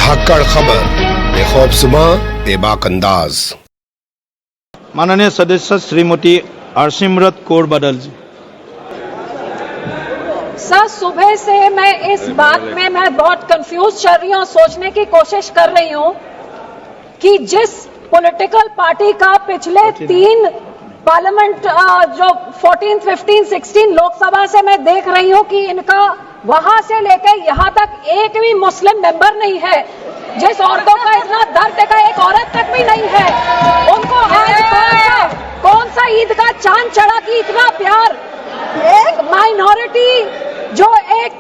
धाकड़ खबर बेखौफजुमा बेबाक अंदाज। माननीय सदस्य श्रीमती हरसिमरत कौर बादल जी। सर, सुबह से मैं इस बात में मैं बहुत कंफ्यूज चल रही हूँ, सोचने की कोशिश कर रही हूँ कि जिस पॉलिटिकल पार्टी का पिछले 3 पार्लियामेंट जो 14, 15, 16 लोकसभा से मैं देख रही हूँ कि इनका वहां से लेकर यहाँ तक एक भी मुस्लिम मेंबर नहीं है। जिस औरतों का इतना दर्द का एक औरत तक भी नहीं है, उनको आज कौन सा ईद का चांद चढ़ा कि इतना प्यार। एक माइनॉरिटी जो एक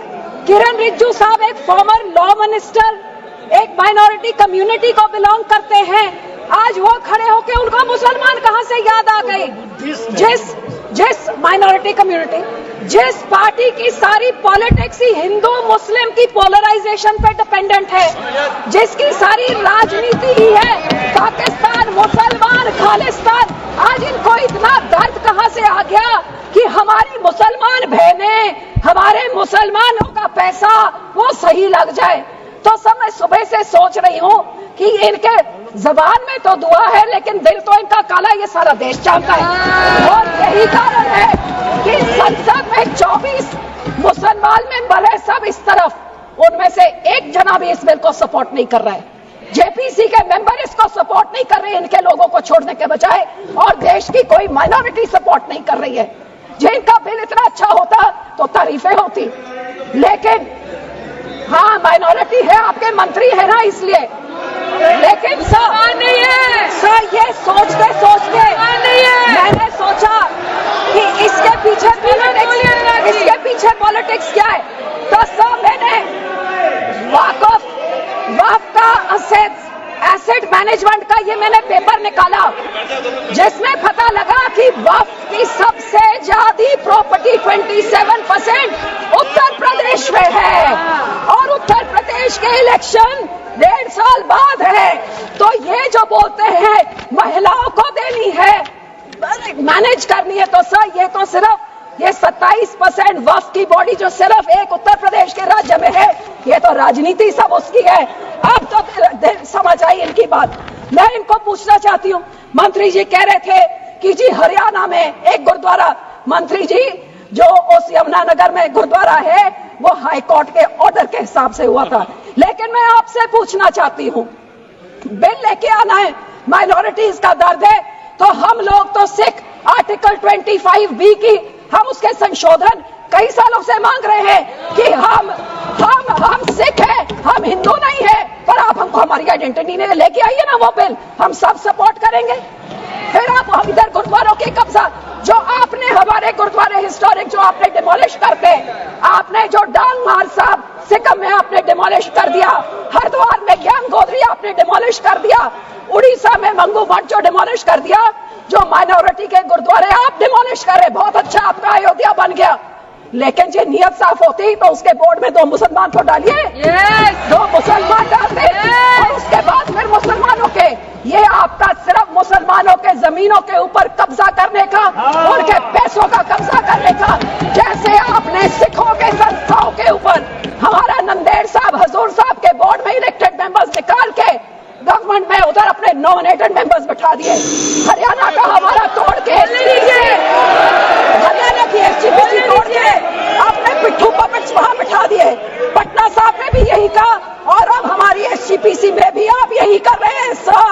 किरण रिजिजू साहब एक फॉर्मर लॉ मिनिस्टर एक माइनॉरिटी कम्युनिटी को बिलोंग करते हैं, आज वो खड़े होके उनको मुसलमान कहां से याद आ गए। जिस माइनॉरिटी कम्युनिटी, जिस पार्टी की सारी पॉलिटिक्स ही हिंदू मुस्लिम की पोलराइजेशन पे डिपेंडेंट है, जिसकी सारी राजनीति ही है पाकिस्तान मुसलमान खालिस्तान, आज इनको इतना दर्द कहां से आ गया कि हमारी मुसलमान बहनें, हमारे मुसलमानों का पैसा वो सही लग जाए। तो सब मैं सुबह से सोच रही हूँ कि इनके जबान में तो दुआ है लेकिन दिल तो इनका काला, ये सारा देश जानता है। और यही कारण है कि संसद में 24 मुसलमान मेंबर है, सब इस तरफ, उनमें से एक जना भी इस बिल को सपोर्ट नहीं कर रहा है। जेपीसी के मेंबर इसको सपोर्ट नहीं कर रहे, इनके लोगों को छोड़ने के बजाय, और देश की कोई माइनॉरिटी सपोर्ट नहीं कर रही है। जिनका बिल इतना अच्छा होता तो तारीफें होती, लेकिन हाँ माइनॉरिटी है, आपके मंत्री है ना इसलिए, लेकिन सर नहीं है। सर ये सोचते सोचते मैंने सोचा कि इसके पीछे पॉलिटिक्स क्या है। तो सर मैंने वक्फ का एसेट मैनेजमेंट का ये मैंने पेपर निकाला, जिसमें पता लगा कि वक्फ की सबसे ज्यादा प्रॉपर्टी 27% उत्तर प्रदेश में है, और उत्तर प्रदेश के इलेक्शन 1.5 साल बाद है। तो ये जो बोलते हैं महिलाओं को देनी है, मैनेज करनी है, तो सर ये तो सिर्फ ये 27% वक्फ की बॉडी जो सिर्फ एक उत्तर प्रदेश के राज्य में है, ये तो राजनीति सब उसकी है। अब तो समझ आई इनकी बात। मैं इनको पूछना चाहती हूँ, मंत्री जी कह रहे थे कि जी हरियाणा में एक गुरुद्वारा, मंत्री जी जो उस यमुनानगर में गुरुद्वारा है वो हाई कोर्ट के ऑर्डर के हिसाब से हुआ था, लेकिन मैं आपसे पूछना चाहती हूँ, बिल लेके आना है, माइनॉरिटीज का दर्द है, तो हम लोग तो सिख आर्टिकल 25B की हम उसके संशोधन कई सालों से मांग रहे हैं कि हम सिख हैं, हम हिंदू नहीं है, पर आप हमको हमारी आइडेंटिटी नहीं लेके आइए ना वो बिल, हम सब सपोर्ट करेंगे। फिर आप हम इधर गुरुद्वारों के कब्जा, जो आपने हमारे गुरुद्वारे हिस्टोरिक जो आपने डिमोलिश करते, आपने जो डांग मार साहब सिक्किम में आपने डिमोलिश कर दिया, हरिद्वार में ज्ञान गोधरी आपने डिमोलिश कर दिया, उड़ीसा में मंगू मठ जो डिमोलिश कर दिया, जो माइनॉरिटी के गुरुद्वारे आप डिमोलिश करे, बहुत अच्छा आपका अयोध्या बन गया। लेकिन जो नियत साफ होती तो उसके बोर्ड में 2 मुसलमान को डालिए, 2 मुसलमान डालते, और उसके बाद फिर मुसलमानों के, ये आपका सिर्फ मुसलमानों के जमीनों के ऊपर कब्जा करने का, उनके पैसों का कब्जा करने का, जैसे आपने सिखों के संस्थाओं के ऊपर हमारा नंदेड़ साहब हजूर साहब के बोर्ड में इलेक्टेड मेंबर्स निकाल के गवर्नमेंट में उधर अपने नॉमिनेटेड मेंबर्स बिठा दिए, हरियाणा का हमारा तोड़ के हरियाणा की SGPC तोड़ के आपने पिट्ठू पपेट्स वहां बिठा दिए, पटना साहब में भी यही कहा, और अब हमारी SGPC में भी आप यही कर रहे हैं। सर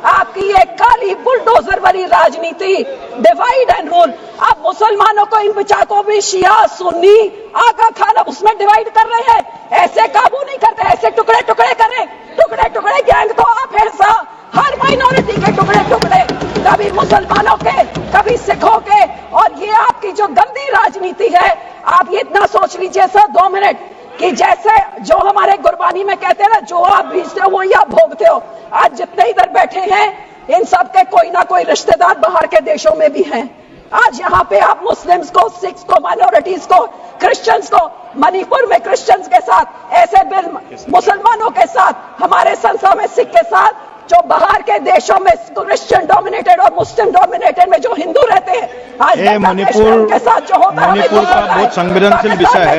आपकी ये काली बुलडोजर वाली राजनीति, डिवाइड एंड रूल, आप मुसलमानों को इन बिचारों में शिया सुन्नी आगा खाना उसमें डिवाइड कर रहे हैं, ऐसे काबू नहीं करते, ऐसे टुकड़े टुकड़े कर रहे, टुकड़े टुकड़े गैंग तो आप हैं सर, हर माइनॉरिटी के टुकड़े टुकड़े, कभी मुसलमानों के कभी सिखों के, और ये आपकी जो गंदी राजनीति है। आप ये इतना सोच लीजिए सर 2 मिनट कि जैसे जो हमारे गुरबानी में कहते हैं ना, जो आप बीजते हो वही आप भोगते हो। आज जितने इधर बैठे हैं इन सब के कोई ना कोई रिश्तेदार बाहर के देशों में भी हैं। आज यहाँ पे आप मुस्लिम्स को, सिख्स को, माइनॉरिटीज को, क्रिश्चियंस को, मणिपुर में क्रिश्चियंस के साथ ऐसे बिल, मुसलमानों के साथ, हमारे संसद में सिख के साथ, जो बाहर के देशों में क्रिश्चियन डोमिनेटेड और मुस्लिम डोमिनेटेड में जो हिंदू रहते हैं, आज मणिपुर के साथ जो होता है, मणिपुर का बहुत संवेदनशील विषय है।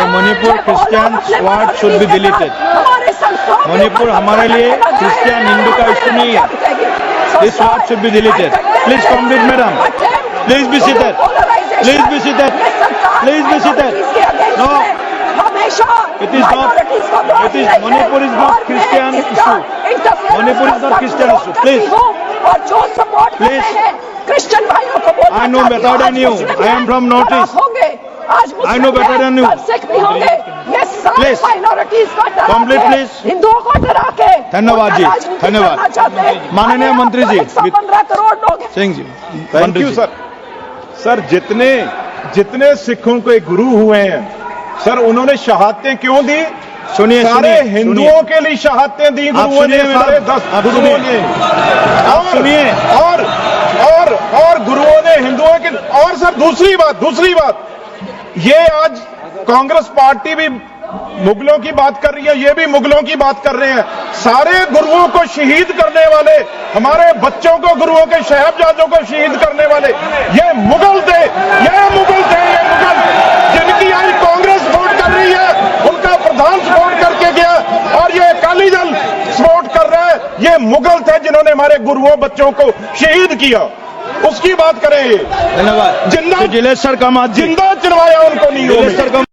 Manipur Christian swat should be deleted. हमारे मणिपुर हमारे लिए क्रिश्चियन हिंदू का इश्यू नहीं है. This word should be deleted. Please complete, madam. Please be seated. Please be seated. Please be seated. No. It is not. It is Manipur is not Christian issue. Manipur is not Christian issue. Please. और जो support Please. Christian भाइयों को बोलना I know better than you. I am from North East. होंगे आज I know better than you. Sikh भी होंगे ये सारे Please. माइनॉरिटीज को डरा Complete, के, please. हिंदुओं को डरा के धन्यवाद जी, राजनीति धन्यवाद. करना चाहते हैं. माननीय अरे मंत्री जी, 115 करोड़ लोग हैं. सिंह जी. थैंक मंत्री यू जी. सर. सर जितने सिखों के गुरु हुए हैं सर, उन्होंने शहादतें क्यों दी? सुनिए सारे सुनिए, हिंदुओं सुनिए. के लिए शहादतें दी आप गुरुओं ने, सुनिए सारे मैडम, 10 आप गुरुओं सुनिए. ने. आप सुनिए. और गुरुओं ने हिंदुओं के. और सर दूसरी बात ये आज कांग्रेस पार्टी भी मुगलों की बात कर रही है, ये भी मुगलों की बात कर रहे हैं. सारे गुरुओं को शहीद करने वाले, हमारे बच्चों को, गुरुओं के साहिबजादों को शहीद करने वाले ये मुगल थे. जिनकी आज कांग्रेस वोट कर रही है, उनका प्रधान सपोर्ट करके गया और ये अकाली दल सपोर्ट कर रहा है. ये मुगल थे जिन्होंने हमारे गुरुओं, बच्चों को शहीद किया. उसकी बात करें. धन्यवाद. जिंदा जिलेश्वर कामात जी. जिंदा चलवाया उनको नींव में. जिलेश्वर